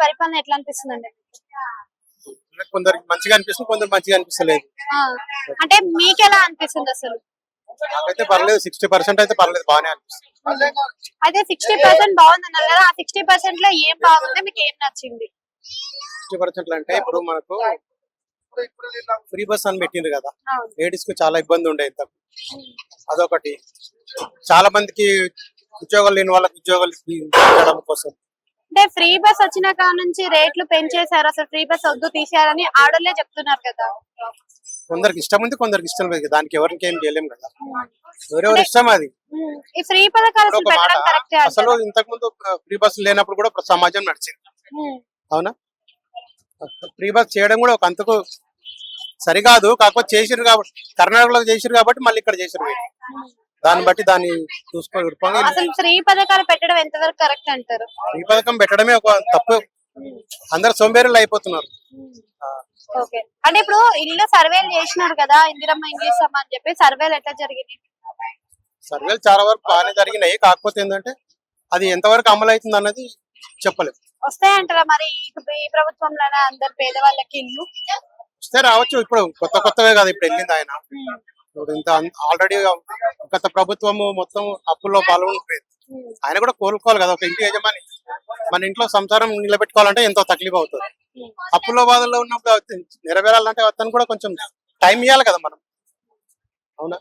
పరిపాలన ఎట్లా అనిపిస్తుందండి? కొందరికి మంచిగా అనిపిస్తుంది, కొందరు మంచిగా అనిపిస్తలేదు. ఆ, అంటే మీకెలా అనిపిస్తుంది అసలు? నాకైతే పర్లేదు, 60% అయితే పర్లేదు, బాగానే అనిపిస్తుంది. అయితే 60% బాగుంది అన్నారు కదా, ఆ 60% లో ఏం బాగుంది, మీకు ఏం నచ్చింది? 60% అంటే ఇప్పుడు మనకు ఫ్రీ బస్ అని పెట్టిండ్రు కదా, అవును. లేడీస్ కు చాలా ఇబ్బంది ఉండేది ఇంతకు. అదొకటి. చాలా మందికి ఉద్యోగాలు లేని వాళ్ళకి ఉద్యోగాలు ఇవ్వడం కోసం. అంటే ఫ్రీ బస్ వచ్చిన కాడ నుంచి రేట్లు పెంచేశారు, అసలు ఫ్రీ బస్ వద్దు తీసేయాలని ఆడోళ్ళే చెప్తున్నారు కదా. కొందరికి ఇష్టం ఉంది, కొందరికి ఇష్టం లేదు. దానికి ఎవరికి ఏం చేయలేం కదా, ఎవరెవరి ఇష్టం అది. ఈ ఫ్రీ పథకాలు ఇప్పుడు అసలు ఒక మాట, పెట్టడం కరెక్టే అసలు అంటారా? ఇంతకు ముందు ఫ్రీ బస్ లేనప్పుడు కూడా సమాజం నడిచింది, అవునా? ఫ్రీ బస్ చేయడం కూడా ఒక అంతకు సరికాదు, కాకపోతే చేసిరు కాబట్టి, కర్ణాటకలో చేసిరు కాబట్టి మళ్ళీ ఇక్కడ చేసిరు వీళ్ళు. దాన్ని బట్టి దాన్ని చూసుకొని అసలు ఫ్రీ పథకాలు పెట్టడం ఎంతవరకు కరెక్ట్ అంటారు? ఈ పథకం పెట్టడమే ఒక తప్పు. అందరు సోంబేరులు అయిపోతున్నారు. ఓకే, అంటే ఇప్పుడు ఇల్లు సర్వేలు చేసినారు కదా, ఇందిరమ్మ ఇంగ్లీష్ అమ్మ అని చెప్పి, సర్వేలు ఎట్లా జరిగింది? సర్వేలు చాలా వరకు బాగానే జరిగినాయి, కాకపోతే ఏంటంటే అది ఎంతవరకు అమలు అవుతుంది అన్నది చెప్పలేదు. వస్తాయంటారా మరి ఈ ప్రభుత్వంలోనే అందరు పేదవాళ్ళకి ఇల్లు? వస్తే రావచ్చు, ఇప్పుడు కొత్తవే కదా ఇప్పుడు వెళ్ళింది ఆయన. ఇప్పుడు ఇంత ఆల్రెడీ గత ప్రభుత్వము మొత్తం అప్పుల్లో పాల్గొనిపోయింది. ఆయన కూడా కోలుకోవాలి కదా, ఒక ఇంటి యజమాని మన ఇంట్లో సంసారం నిలబెట్టుకోవాలంటే ఎంతో తక్లీఫ్ అవుతుంది. అప్పుల్లో బాధల్లో ఉన్నప్పుడు నెరవేరాలంటే అతను కూడా కొంచెం టైం ఇవ్వాలి కదా మనం, అవునా?